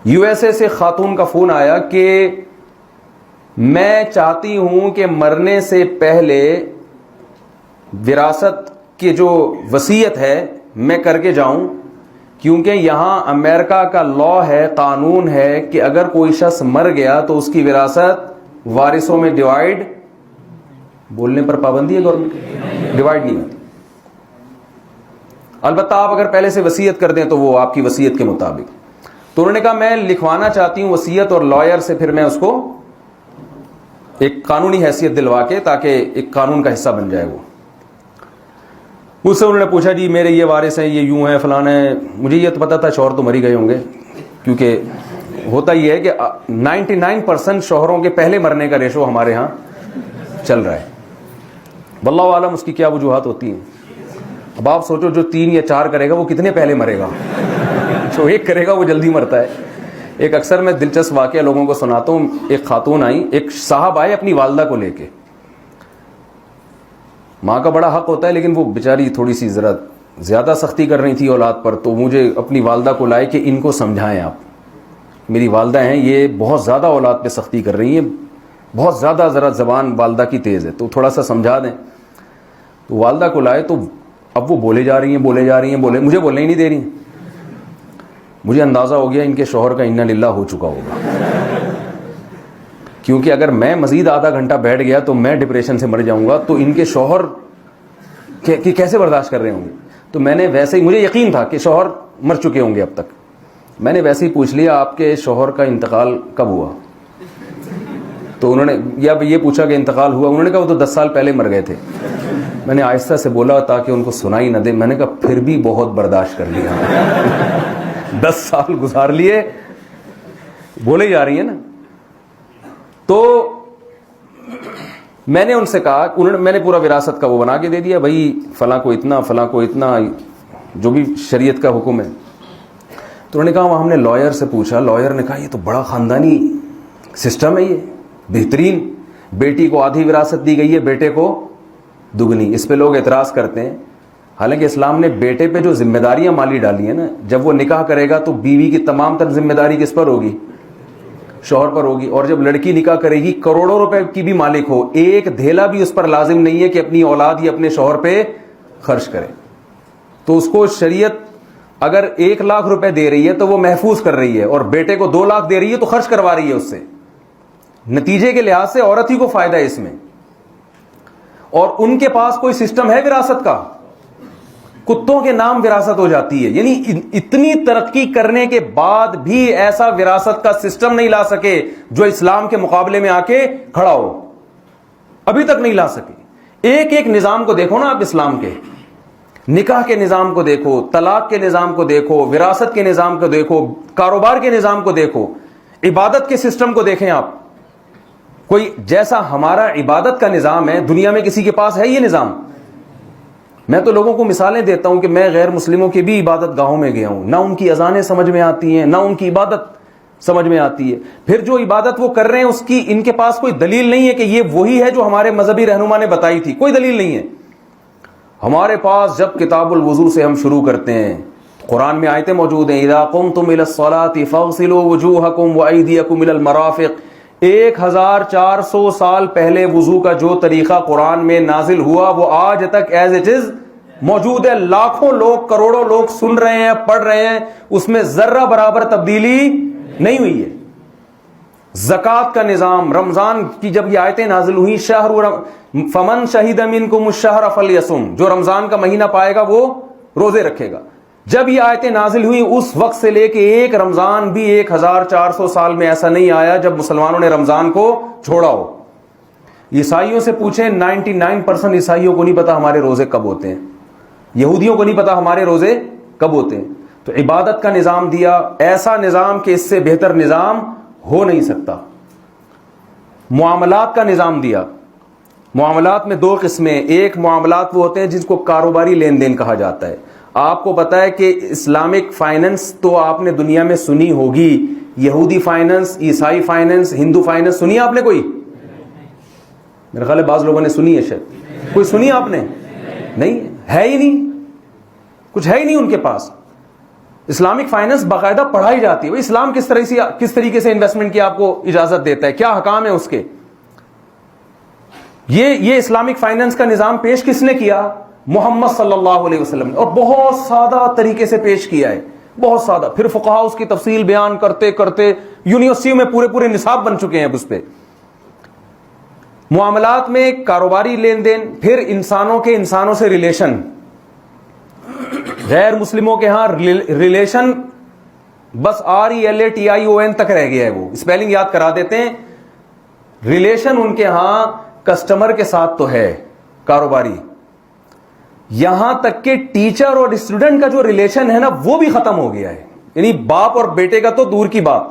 U S A سے خاتون کا فون آیا کہ میں چاہتی ہوں کہ مرنے سے پہلے وراثت کی جو وصیت ہے میں کر کے جاؤں، کیونکہ یہاں امریکہ کا لا ہے، قانون ہے کہ اگر کوئی شخص مر گیا تو اس کی وراثت وارثوں میں ڈیوائڈ، بولنے پر پابندی ہے گورنمنٹ، ڈیوائڈ نہیں ہوتی۔ البتہ آپ اگر پہلے سے وصیت کر دیں تو وہ آپ کی وصیت کے مطابق۔ تو انہوں نے کہا میں لکھوانا چاہتی ہوں وصیت، اور لائر سے پھر میں اس کو ایک قانونی حیثیت دلوا کے، تاکہ ایک قانون کا حصہ بن جائے وہ۔ مجھ سے انہوں نے پوچھا جی میرے یہ وارث ہیں، یہ یوں ہیں فلانا ہے۔ مجھے یہ تو پتا تھا شوہر تو مر ہی گئے ہوں گے، کیونکہ ہوتا یہ ہے کہ 99% شوہروں کے پہلے مرنے کا ریشو ہمارے ہاں چل رہا ہے۔ واللہ عالم اس کی کیا وجوہات ہوتی ہیں۔ اب آپ سوچو جو 3 یا 4 کرے گا وہ کتنے پہلے مرے گا، جو 1 کرے گا وہ جلدی مرتا ہے۔ ایک اکثر میں دلچسپ واقعہ لوگوں کو سناتا ہوں۔ ایک خاتون آئی، ایک صاحب آئے اپنی والدہ کو لے کے۔ ماں کا بڑا حق ہوتا ہے، لیکن وہ بیچاری تھوڑی سی ذرا زیادہ سختی کر رہی تھی اولاد پر، تو مجھے اپنی والدہ کو لائے کہ ان کو سمجھائیں آپ، میری والدہ ہیں یہ بہت زیادہ اولاد پہ سختی کر رہی ہیں، بہت زیادہ ذرا زبان والدہ کی تیز ہے، تو تھوڑا سا سمجھا دیں۔ تو والدہ کو لائے تو اب وہ بولے جا رہی ہیں، مجھے بولنے ہی نہیں دے رہی۔ مجھے اندازہ ہو گیا ان کے شوہر کا انا للہ ہو چکا ہوگا، کیونکہ اگر میں مزید آدھا گھنٹہ بیٹھ گیا تو میں ڈپریشن سے مر جاؤں گا، تو ان کے شوہر کیسے برداشت کر رہے ہوں گے۔ تو میں نے ویسے ہی، مجھے یقین تھا کہ شوہر مر چکے ہوں گے اب تک، میں نے ویسے ہی پوچھ لیا آپ کے شوہر کا انتقال کب ہوا؟ تو انہوں نے یا یہ پوچھا کہ انتقال ہوا، انہوں نے کہا وہ تو 10 سال پہلے مر گئے تھے۔ میں نے آہستہ سے بولا تاکہ ان کو سنائی نہ دے، میں نے کہا پھر بھی بہت برداشت کر لیا 10 سال گزار لیے، بولے جا رہی ہیں نا۔ تو میں نے ان سے کہا، میں نے پورا وراثت کا وہ بنا کے دے دیا، بھائی فلاں کو اتنا، فلاں کو اتنا، جو بھی شریعت کا حکم ہے۔ تو انہوں نے کہا ہم نے لائر سے پوچھا، لائر نے کہا یہ تو بڑا خاندانی سسٹم ہے، یہ بہترین، بیٹی کو آدھی وراثت دی گئی ہے، بیٹے کو دگنی۔ اس پہ لوگ اعتراض کرتے ہیں، حالانکہ اسلام نے بیٹے پہ جو ذمہ داریاں مالی ڈالی ہیں نا، جب وہ نکاح کرے گا تو بیوی کی تمام تر ذمہ داری کس پر ہوگی؟ شوہر پر ہوگی۔ اور جب لڑکی نکاح کرے گی کروڑوں روپے کی بھی مالک ہو، ایک دھیلا بھی اس پر لازم نہیں ہے کہ اپنی اولاد یا اپنے شوہر پہ خرچ کرے۔ تو اس کو شریعت اگر 1 لاکھ روپے دے رہی ہے تو وہ محفوظ کر رہی ہے، اور بیٹے کو 2 لاکھ دے رہی ہے تو خرچ کروا رہی ہے اس سے۔ نتیجے کے لحاظ سے عورت ہی کو فائدہ ہے اس میں۔ اور ان کے پاس کوئی سسٹم ہے وراثت کا؟ کتوں کے نام وراثت ہو جاتی ہے، یعنی اتنی ترقی کرنے کے بعد بھی ایسا وراثت کا سسٹم نہیں لا سکے جو اسلام کے مقابلے میں آ کے کھڑا ہو، ابھی تک نہیں لا سکے۔ ایک نظام کو دیکھو نا آپ، اسلام کے نکاح کے نظام کو دیکھو، طلاق کے نظام کو دیکھو، وراثت کے نظام کو دیکھو، کاروبار کے نظام کو دیکھو، عبادت کے سسٹم کو دیکھیں آپ۔ کوئی جیسا ہمارا عبادت کا نظام ہے دنیا میں کسی کے پاس ہے یہ نظام؟ میں تو لوگوں کو مثالیں دیتا ہوں کہ میں غیر مسلموں کے بھی عبادت گاہوں میں گیا ہوں، نہ ان کی اذانیں سمجھ میں آتی ہیں، نہ ان کی عبادت سمجھ میں آتی ہے۔ پھر جو عبادت وہ کر رہے ہیں اس کی ان کے پاس کوئی دلیل نہیں ہے کہ یہ وہی ہے جو ہمارے مذہبی رہنما نے بتائی تھی، کوئی دلیل نہیں ہے۔ ہمارے پاس جب کتاب الوضو سے ہم شروع کرتے ہیں، قرآن میں آیتیں موجود ہیں، اذا قمتم الى الصلاة فاغسلوا وجوہکم وایدیکم الى المرافق۔ 1400 سال پہلے وضو کا جو طریقہ قرآن میں نازل ہوا وہ آج تک ایز اٹ از موجود ہے۔ لاکھوں لوگ، کروڑوں لوگ سن رہے ہیں، پڑھ رہے ہیں، اس میں ذرہ برابر تبدیلی نہیں ہوئی ہے۔ زکوٰۃ کا نظام، رمضان کی جب یہ آیتیں نازل ہوئی، شہر فمن شہد منکم الشہر فلیصم، جو رمضان کا مہینہ پائے گا وہ روزے رکھے گا۔ جب یہ آیتیں نازل ہوئی اس وقت سے لے کے ایک رمضان بھی 1400 سال میں ایسا نہیں آیا جب مسلمانوں نے رمضان کو چھوڑا ہو۔ عیسائیوں سے پوچھیں، 99% عیسائیوں کو نہیں پتا ہمارے روزے کب ہوتے ہیں، یہودیوں کو نہیں پتا ہمارے روزے کب ہوتے ہیں۔ تو عبادت کا نظام دیا، ایسا نظام کہ اس سے بہتر نظام ہو نہیں سکتا۔ معاملات کا نظام دیا، معاملات میں 2 قسمیں، ایک معاملات وہ ہوتے ہیں جن کو کاروباری لین دین کہا جاتا ہے۔ آپ کو پتا ہے کہ اسلامک فائننس تو آپ نے دنیا میں سنی ہوگی، یہودی فائننس، عیسائی فائننس، ہندو فائننس، سنی آپ نے کوئی؟ میرے خیال ہے بعض لوگوں نے سنی ہے، شاید کوئی سنی آپ نے؟ نہیں ہے ہی نہیں، کچھ ہے ہی نہیں ان کے پاس۔ اسلامک فائنانس باقاعدہ پڑھائی جاتی ہے. اسلام کس طریقے سے انویسٹمنٹ کی آپ کو اجازت دیتا ہے, کیا حکام ہے اس کے. یہ اسلامک فائنانس کا نظام پیش کس نے کیا؟ محمد صلی اللہ علیہ وسلم نے, اور بہت سادہ طریقے سے پیش کیا ہے, بہت سادہ. پھر فقہاء اس کی تفصیل بیان کرتے کرتے یونیورسٹیوں میں پورے نصاب بن چکے ہیں اب اس پہ. معاملات میں کاروباری لین دین, پھر انسانوں سے ریلیشن. غیر مسلموں کے ہاں ریلیشن بس RELATION تک رہ گیا ہے, وہ اسپیلنگ یاد کرا دیتے ہیں. ریلیشن ان کے ہاں کسٹمر کے ساتھ تو ہے کاروباری, یہاں تک کہ ٹیچر اور اسٹوڈنٹ کا جو ریلیشن ہے نا وہ بھی ختم ہو گیا ہے. یعنی باپ اور بیٹے کا تو دور کی بات,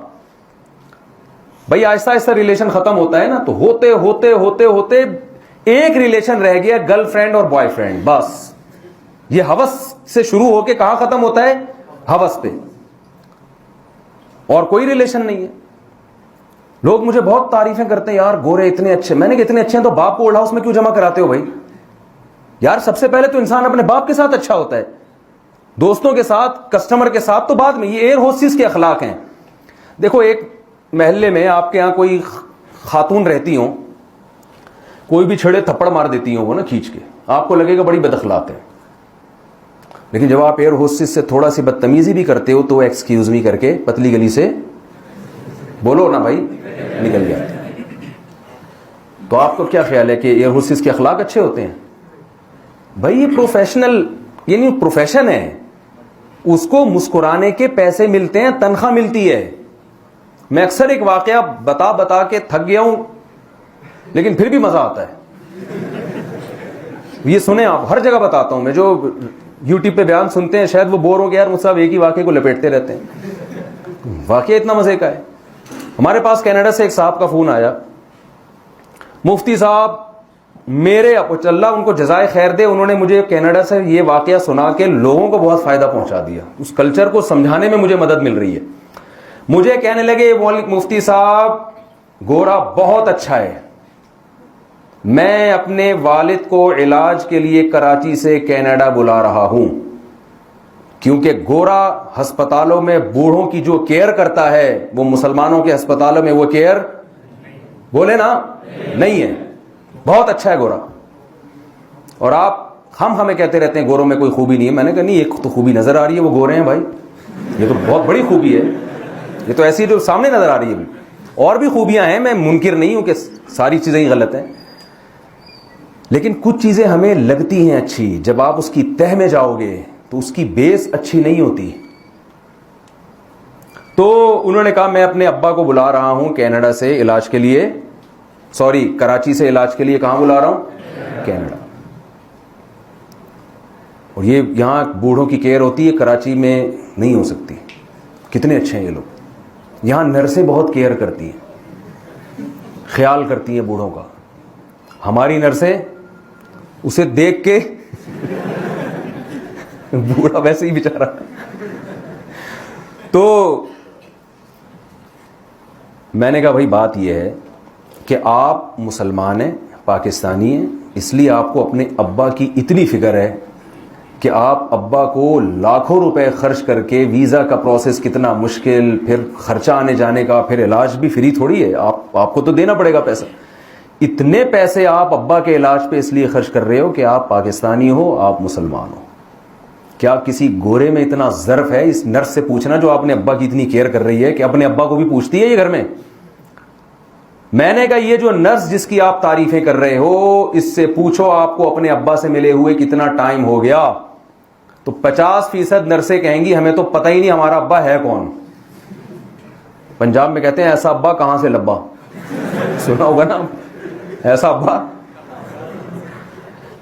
بھائی آہستہ آہستہ ریلیشن ختم ہوتا ہے نا, تو ہوتے ہوتے ہوتے ہوتے ایک ریلیشن رہ گیا, گرل فرینڈ اور بوائے فرینڈ. بس یہ ہوس سے شروع ہو کے کہاں ختم ہوتا ہے؟ ہوس پہ, اور کوئی ریلیشن نہیں ہے. لوگ مجھے بہت تعریفیں کرتے ہیں, یار گورے اتنے اچھے. میں نے کہا اتنے اچھے ہیں تو باپ کو اولڈ ہاؤس میں کیوں جمع کراتے ہو بھائی؟ یار سب سے پہلے تو انسان اپنے باپ کے ساتھ اچھا ہوتا ہے, دوستوں کے ساتھ, کسٹمر کے ساتھ تو بعد میں. یہ ایئر ہوسٹس کے اخلاق ہیں. دیکھو ایک محلے میں آپ کے ہاں کوئی خاتون رہتی ہوں, کوئی بھی چھڑے تھپڑ مار دیتی ہوں وہ نا کھینچ کے, آپ کو لگے گا بڑی بد اخلاق ہے. لیکن جب آپ ایئر ہوسٹس سے تھوڑا سی بدتمیزی بھی کرتے ہو تو ایکسکیوز می کر کے پتلی گلی سے بولو نا بھائی, نکل جاتے. تو آپ کو کیا خیال ہے کہ ایئر ہوسٹس کے اخلاق اچھے ہوتے ہیں؟ بھائی یہ پروفیشنل یعنی پروفیشن ہے, اس کو مسکرانے کے پیسے ملتے ہیں, تنخواہ ملتی ہے. میں اکثر ایک واقعہ بتا کے تھک گیا ہوں, لیکن پھر بھی مزہ آتا ہے. یہ سنیں آپ, ہر جگہ بتاتا ہوں میں. جو یوٹیوب پہ بیان سنتے ہیں شاید وہ بور ہو گیا, یار مجھ سے ایک ہی واقعے کو لپیٹتے رہتے ہیں. واقعہ اتنا مزے کا ہے. ہمارے پاس کینیڈا سے ایک صاحب کا فون آیا, مفتی صاحب میرے اللہ ان کو جزائے خیر دے, انہوں نے مجھے کینیڈا سے یہ واقعہ سنا کے لوگوں کو بہت فائدہ پہنچا دیا. اس کلچر کو سمجھانے میں مجھے مدد مل رہی ہے. مجھے کہنے لگے مفتی صاحب گورا بہت اچھا ہے, میں اپنے والد کو علاج کے لیے کراچی سے کینیڈا بلا رہا ہوں, کیونکہ گورا ہسپتالوں میں بوڑھوں کی جو کیئر کرتا ہے وہ مسلمانوں کے ہسپتالوں میں وہ کیئر بولے نا نہیں ہے. بہت اچھا ہے گورا. اور آپ ہمیں کہتے رہتے ہیں گوروں میں کوئی خوبی نہیں ہے. میں نے کہا نہیں, ایک تو خوبی نظر آ رہی ہے, وہ گورے ہیں بھائی, یہ تو بہت بڑی خوبی ہے. یہ تو ایسی جو سامنے نظر آ رہی ہے. اور بھی خوبیاں ہیں, میں منکر نہیں ہوں کہ ساری چیزیں ہی غلط ہیں, لیکن کچھ چیزیں ہمیں لگتی ہیں اچھی, جب آپ اس کی تہ میں جاؤ گے تو اس کی بیس اچھی نہیں ہوتی. تو انہوں نے کہا میں اپنے ابا کو بلا رہا ہوں کینیڈا سے علاج کے لیے, کراچی سے علاج کے لیے. کہاں بلا رہا ہوں؟ کینیڈا. اور یہ یہاں بوڑھوں کی کیئر ہوتی ہے, کراچی میں نہیں ہو سکتی. کتنے اچھے ہیں یہ لوگ. یہاں نرسیں بہت کیئر کرتی ہیں, خیال کرتی ہیں بوڑھوں کا. ہماری نرسیں اسے دیکھ کے بوڑھا ویسے ہی بیچارہ. تو میں نے کہا بھائی بات یہ ہے کہ آپ مسلمان ہیں, پاکستانی ہیں, اس لیے آپ کو اپنے ابا کی اتنی فکر ہے کہ آپ ابا کو لاکھوں روپے خرچ کر کے, ویزا کا پروسیس کتنا مشکل, پھر خرچہ آنے جانے کا, پھر علاج بھی فری تھوڑی ہے, آپ کو تو دینا پڑے گا پیسہ. اتنے پیسے آپ ابا کے علاج پہ اس لیے خرچ کر رہے ہو کہ آپ پاکستانی ہو, آپ مسلمان ہو. کیا کسی گورے میں اتنا ظرف ہے اس نرس سے پوچھنا جو اپنے ابا کی اتنی کیئر کر رہی ہے کہ اپنے ابا کو بھی پوچھتی ہے یہ گھر میں؟ میں نے کہا یہ جو نرس جس کی آپ تعریفیں کر رہے ہو, اس سے پوچھو آپ کو اپنے ابا سے ملے ہوئے کتنا ٹائم ہو گیا, تو 50% نرسیں کہیں گی ہمیں تو پتہ ہی نہیں ہمارا ابا ہے کون. پنجاب میں کہتے ہیں ایسا ابا کہاں سے لبا, سنا ہوگا نا, ایسا ابا.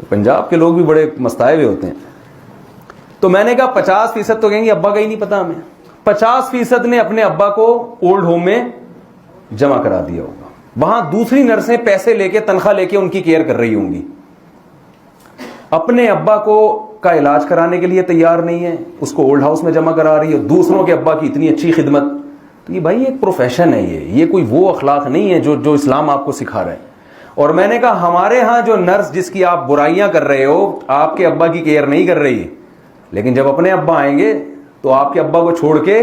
پنجاب کے لوگ بھی بڑے مستائے ہوئے ہوتے ہیں. تو میں نے کہا 50% تو کہیں گے ابا کا ہی نہیں پتا ہمیں. 50% نے اپنے ابا کو اولڈ ہوم میں جمع کرا دیا ہوگا. وہاں دوسری نرسیں پیسے لے کے, تنخواہ لے کے ان کی کیئر کر رہی ہوں گی. اپنے ابا کو کا علاج کرانے کے لیے تیار نہیں ہے, اس کو اولڈ ہاؤس میں جمع کرا رہی ہے. دوسروں کے ابا کی اتنی اچھی خدمت. تو یہ بھائی ایک پروفیشن ہے, یہ کوئی وہ اخلاق نہیں ہے جو اسلام آپ کو سکھا رہا ہے. اور میں نے کہا ہمارے ہاں جو نرس جس کی آپ برائیاں کر رہے ہو, آپ کے ابا کی کیئر نہیں کر رہی, لیکن جب اپنے ابا آئیں گے تو آپ کے ابا کو چھوڑ کے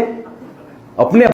اپنے